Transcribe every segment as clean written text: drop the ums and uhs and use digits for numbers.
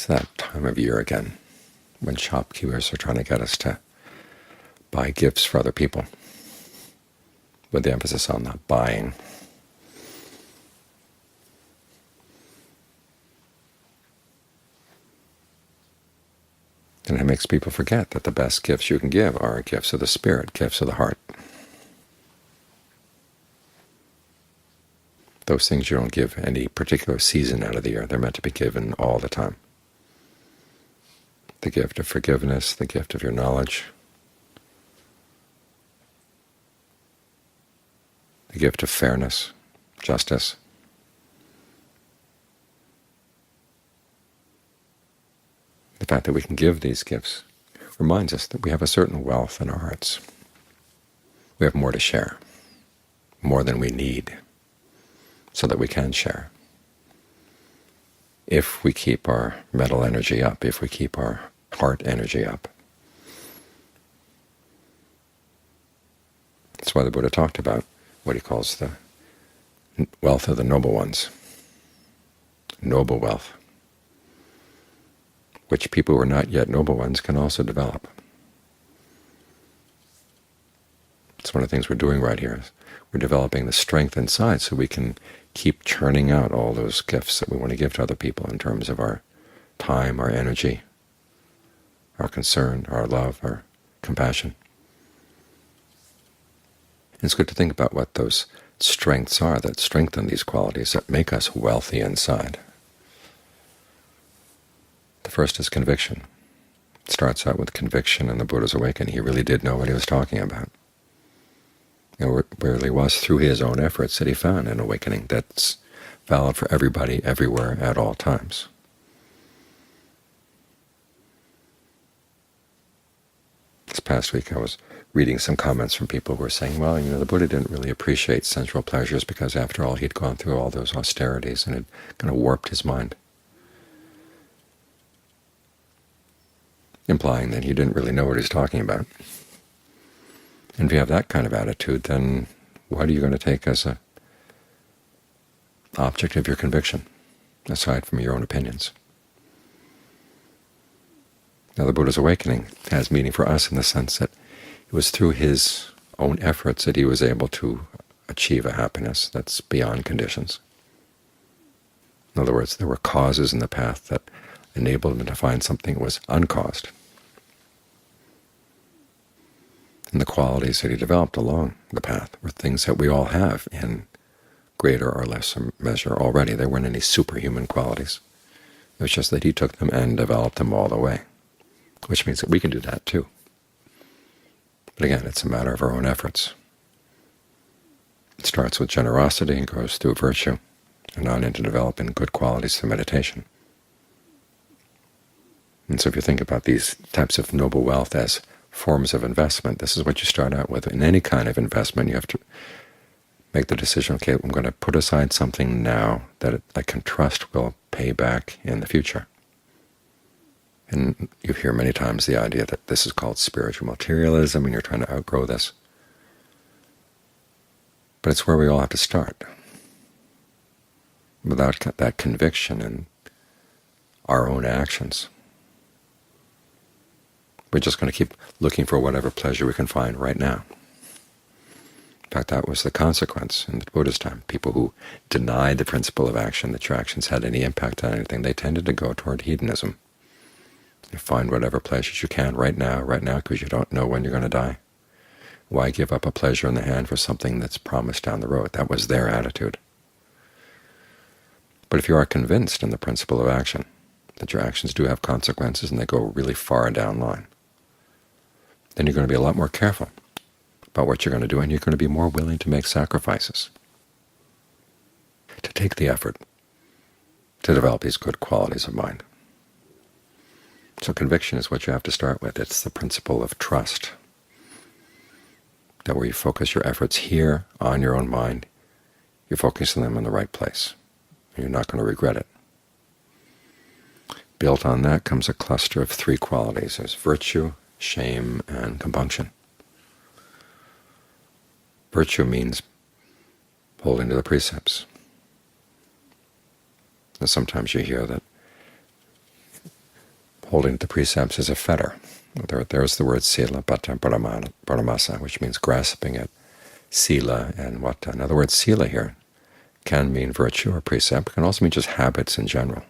It's that time of year again when shopkeepers are trying to get us to buy gifts for other people, with the emphasis on not buying. And it makes people forget that the best gifts you can give are gifts of the spirit, gifts of the heart. Those things you don't give any particular season out of the year. They're meant to be given all the time. The gift of forgiveness, the gift of your knowledge, the gift of fairness, justice. The fact that we can give these gifts reminds us that we have a certain wealth in our hearts. We have more to share, more than we need, so that we can share. If we keep our mental energy up, if we keep our heart energy up. That's why the Buddha talked about what he calls the wealth of the noble ones, noble wealth, which people who are not yet noble ones can also develop. It's one of the things we're doing right here. We're developing the strength inside so we can keep churning out all those gifts that we want to give to other people in terms of our time, our energy, our concern, our love, our compassion. And it's good to think about what those strengths are that strengthen these qualities, that make us wealthy inside. The first is conviction. It starts out with conviction in the Buddha's awakening. He really did know what he was talking about. It really was through his own efforts that he found an awakening that's valid for everybody, everywhere, at all times. This past week I was reading some comments from people who were saying, well, the Buddha didn't really appreciate sensual pleasures because, after all, he'd gone through all those austerities and it kind of warped his mind, implying that he didn't really know what he's talking about. And if you have that kind of attitude, then what are you going to take as an object of your conviction, aside from your own opinions? Now, the Buddha's awakening has meaning for us in the sense that it was through his own efforts that he was able to achieve a happiness that's beyond conditions. In other words, there were causes in the path that enabled him to find something that was uncaused. And the qualities that he developed along the path were things that we all have in greater or lesser measure already. There weren't any superhuman qualities. It was just that he took them and developed them all the way, which means that we can do that too. But again, it's a matter of our own efforts. It starts with generosity and goes through virtue, and on into developing good qualities through meditation. And so if you think about these types of noble wealth as forms of investment, this is what you start out with. In any kind of investment, you have to make the decision, okay, I'm going to put aside something now that I can trust will pay back in the future. And you hear many times the idea that this is called spiritual materialism and you're trying to outgrow this. But it's where we all have to start. Without that conviction in our own actions, we're just going to keep looking for whatever pleasure we can find right now. In fact, that was the consequence in the Buddha's time. People who denied the principle of action, that your actions had any impact on anything, they tended to go toward hedonism. You find whatever pleasures you can right now, because you don't know when you're going to die. Why give up a pleasure in the hand for something that's promised down the road? That was their attitude. But if you are convinced in the principle of action, that your actions do have consequences and they go really far down line, then you're going to be a lot more careful about what you're going to do, and you're going to be more willing to make sacrifices, to take the effort to develop these good qualities of mind. So conviction is what you have to start with. It's the principle of trust, that where you focus your efforts here on your own mind, you're focusing them in the right place. You're not going to regret it. Built on that comes a cluster of three qualities. There's virtue, shame, and compunction. Virtue means holding to the precepts. And sometimes you hear that holding the precepts is a fetter. There's the word sila pata paramasa, which means grasping at sila and vata. In other words, sila here can mean virtue or precept. It can also mean just habits in general.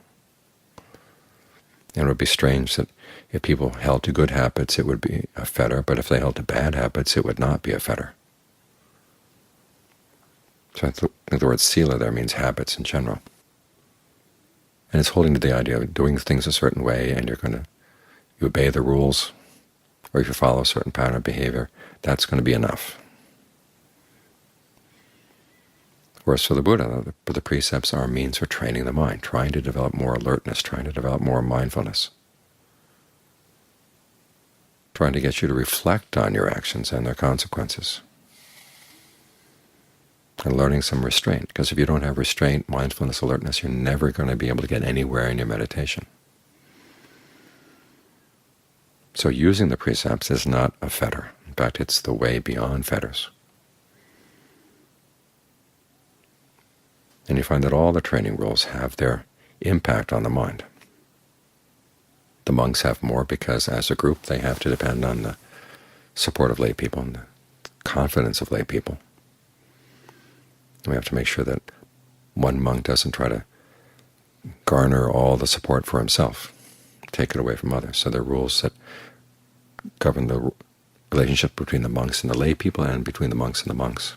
And it would be strange that if people held to good habits, it would be a fetter, but if they held to bad habits, it would not be a fetter. So I think the word sila there means habits in general. And it's holding to the idea of doing things a certain way, and you obey the rules, or if you follow a certain pattern of behavior, that's going to be enough. Whereas for the Buddha, the precepts are a means for training the mind, trying to develop more alertness, trying to develop more mindfulness, trying to get you to reflect on your actions and their consequences, and learning some restraint. Because if you don't have restraint, mindfulness, alertness, you're never going to be able to get anywhere in your meditation. So using the precepts is not a fetter. In fact, it's the way beyond fetters. And you find that all the training rules have their impact on the mind. The monks have more because, as a group, they have to depend on the support of lay people and the confidence of lay people. We have to make sure that one monk doesn't try to garner all the support for himself, take it away from others. So there are rules that govern the relationship between the monks and the lay people and between the monks and the monks.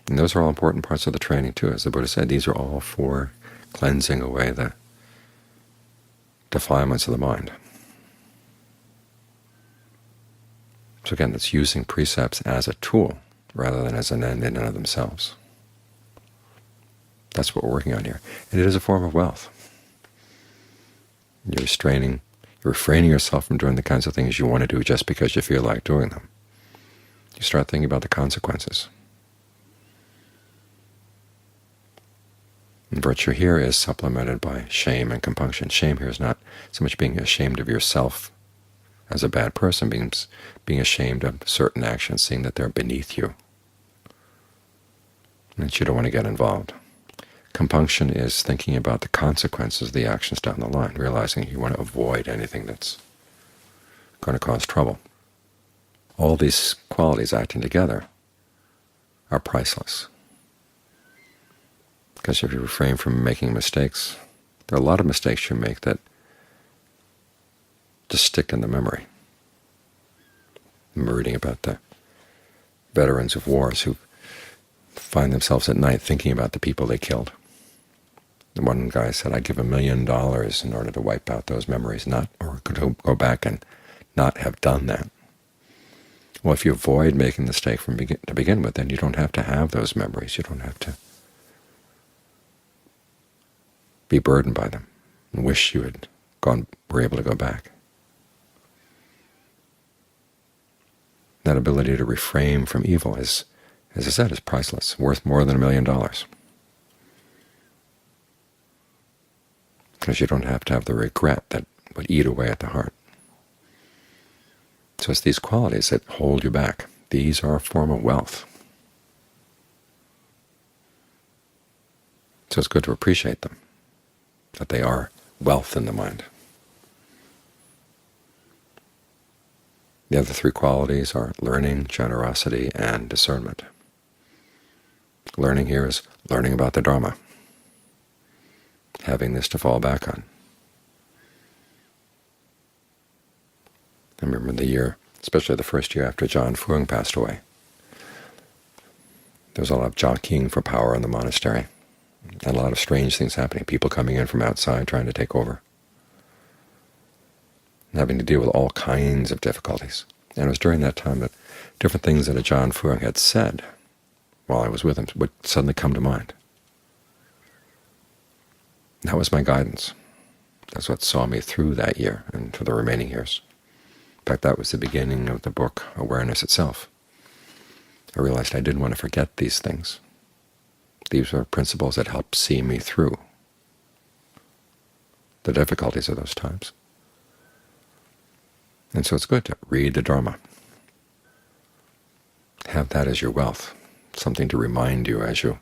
And those are all important parts of the training, too. As the Buddha said, these are all for cleansing away the defilements of the mind. So again, it's using precepts as a tool rather than as an end in and of themselves. That's what we're working on here. And it is a form of wealth. You're refraining yourself from doing the kinds of things you want to do just because you feel like doing them. You start thinking about the consequences. And virtue here is supplemented by shame and compunction. Shame here is not so much being ashamed of yourself as a bad person, being ashamed of certain actions, seeing that they're beneath you, and that you don't want to get involved. Compunction is thinking about the consequences of the actions down the line, realizing you want to avoid anything that's going to cause trouble. All these qualities acting together are priceless. Because if you refrain from making mistakes, there are a lot of mistakes you make that just stick in the memory. I'm reading about the veterans of wars who find themselves at night thinking about the people they killed. The one guy said, "I'd give $1 million in order to wipe out those memories, or go back and not have done that." Well, if you avoid making the mistake to begin with, then you don't have to have those memories. You don't have to be burdened by them and wish you were able to go back. That ability to refrain from evil is, as I said, is priceless, worth more than $1 million. Because you don't have to have the regret that would eat away at the heart. So it's these qualities that hold you back. These are a form of wealth. So it's good to appreciate them, that they are wealth in the mind. The other three qualities are learning, generosity, and discernment. Learning here is learning about the Dhamma, having this to fall back on. I remember the year, especially the first year after John Fuang passed away, there was a lot of jockeying for power in the monastery, and a lot of strange things happening, people coming in from outside trying to take over, and having to deal with all kinds of difficulties. And it was during that time that different things that Ajahn Fuang had said while I was with him would suddenly come to mind. That was my guidance. That's what saw me through that year and for the remaining years. In fact, that was the beginning of the book, Awareness itself. I realized I didn't want to forget these things. These were principles that helped see me through the difficulties of those times. And so it's good to read the Dhamma. Have that as your wealth, something to remind you as you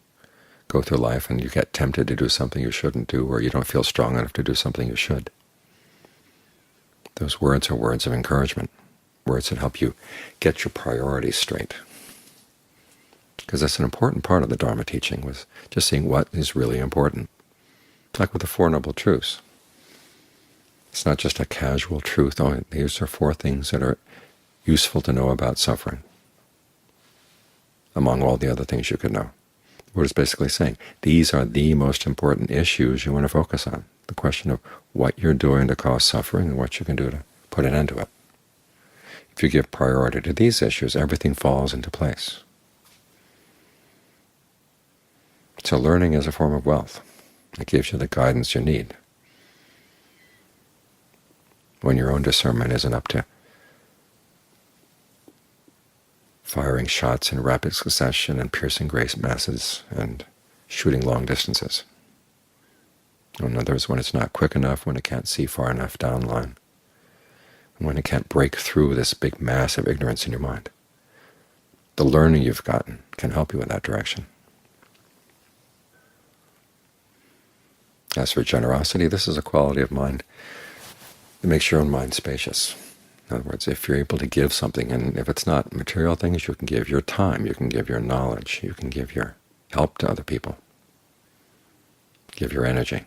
go through life and you get tempted to do something you shouldn't do, or you don't feel strong enough to do something you should. Those words are words of encouragement, words that help you get your priorities straight. Because that's an important part of the Dharma teaching, was just seeing what is really important. Like with the Four Noble Truths. It's not just a casual truth, oh, these are 4 things that are useful to know about suffering, among all the other things you could know. The Buddha is basically saying these are the most important issues you want to focus on, the question of what you're doing to cause suffering and what you can do to put an end to it. If you give priority to these issues, everything falls into place. So learning is a form of wealth. It gives you the guidance you need when your own discernment isn't up to firing shots in rapid succession and piercing great masses and shooting long distances. In other words, when it's not quick enough, when it can't see far enough down the line, when it can't break through this big mass of ignorance in your mind. The learning you've gotten can help you in that direction. As for generosity, this is a quality of mind that makes your own mind spacious. In other words, if you're able to give something, and if it's not material things, you can give your time, you can give your knowledge, you can give your help to other people, give your energy.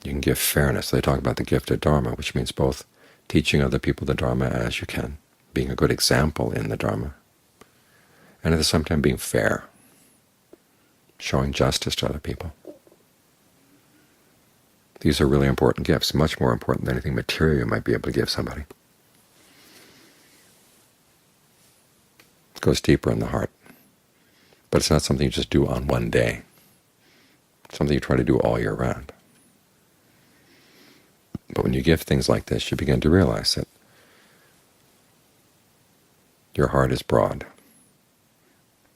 You can give fairness. They talk about the gift of Dharma, which means both teaching other people the Dharma as you can, being a good example in the Dharma, and at the same time being fair, showing justice to other people. These are really important gifts, much more important than anything material you might be able to give somebody. It goes deeper in the heart. But it's not something you just do on one day. It's something you try to do all year round. But when you give things like this, you begin to realize that your heart is broad.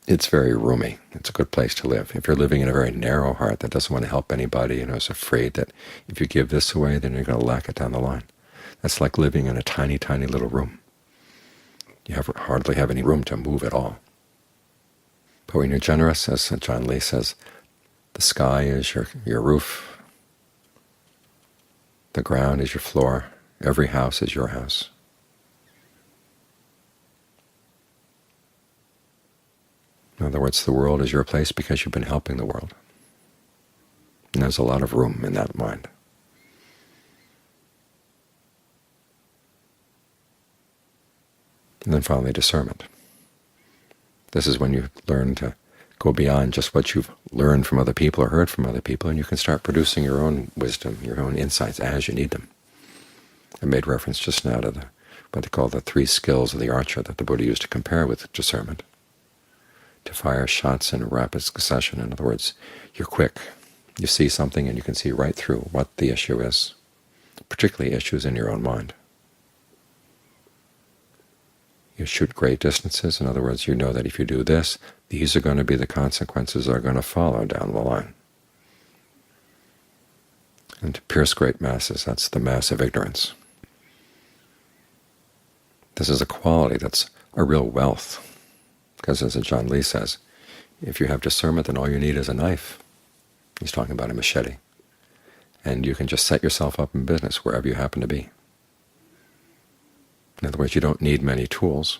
It's very roomy. It's a good place to live. If you're living in a very narrow heart that doesn't want to help anybody and is afraid that if you give this away, then you're going to lack it down the line, that's like living in a tiny, tiny little room. You hardly have any room to move at all. But when you're generous, as John Lee says, the sky is your roof, the ground is your floor, every house is your house. In other words, the world is your place because you've been helping the world. And there's a lot of room in that mind. And then finally, discernment. This is when you learn to go beyond just what you've learned from other people or heard from other people, and you can start producing your own wisdom, your own insights as you need them. I made reference just now to what they call the 3 skills of the archer that the Buddha used to compare with discernment. To fire shots in rapid succession. In other words, you're quick. You see something and you can see right through what the issue is, particularly issues in your own mind. You shoot great distances. In other words, you know that if you do this, these are going to be the consequences that are going to follow down the line. And to pierce great masses, that's the mass of ignorance. This is a quality that's a real wealth. Because as John Lee says, if you have discernment, then all you need is a knife. He's talking about a machete. And you can just set yourself up in business wherever you happen to be. In other words, you don't need many tools.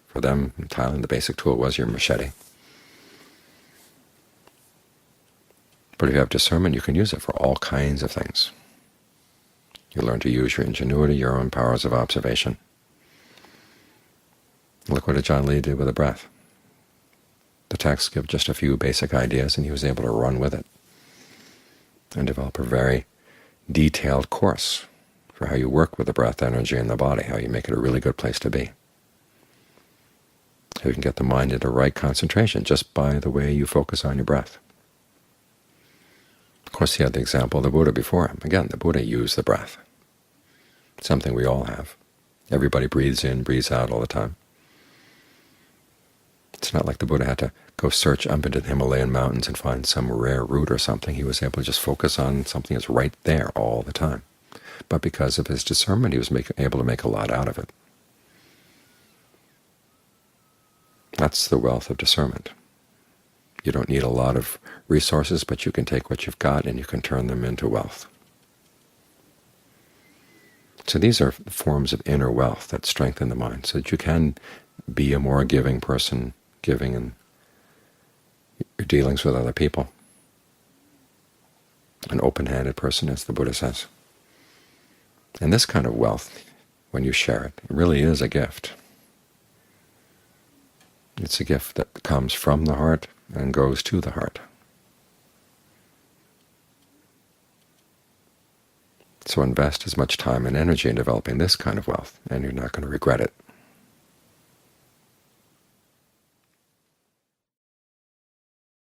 For them in Thailand, the basic tool was your machete. But if you have discernment, you can use it for all kinds of things. You learn to use your ingenuity, your own powers of observation. Look what John Lee did with the breath. The texts give just a few basic ideas, and he was able to run with it and develop a very detailed course for how you work with the breath energy in the body, how you make it a really good place to be. How you can get the mind into right concentration just by the way you focus on your breath. Of course, he had the example of the Buddha before him. Again, the Buddha used the breath. It's something we all have. Everybody breathes in, breathes out all the time. It's not like the Buddha had to go search up into the Himalayan mountains and find some rare root or something. He was able to just focus on something that's right there all the time. But because of his discernment, he was able to make a lot out of it. That's the wealth of discernment. You don't need a lot of resources, but you can take what you've got and you can turn them into wealth. So these are forms of inner wealth that strengthen the mind, so that you can be a more giving person, giving in your dealings with other people, an open-handed person, as the Buddha says. And this kind of wealth, when you share it, it really is a gift. It's a gift that comes from the heart and goes to the heart. So invest as much time and energy in developing this kind of wealth, and you're not going to regret it.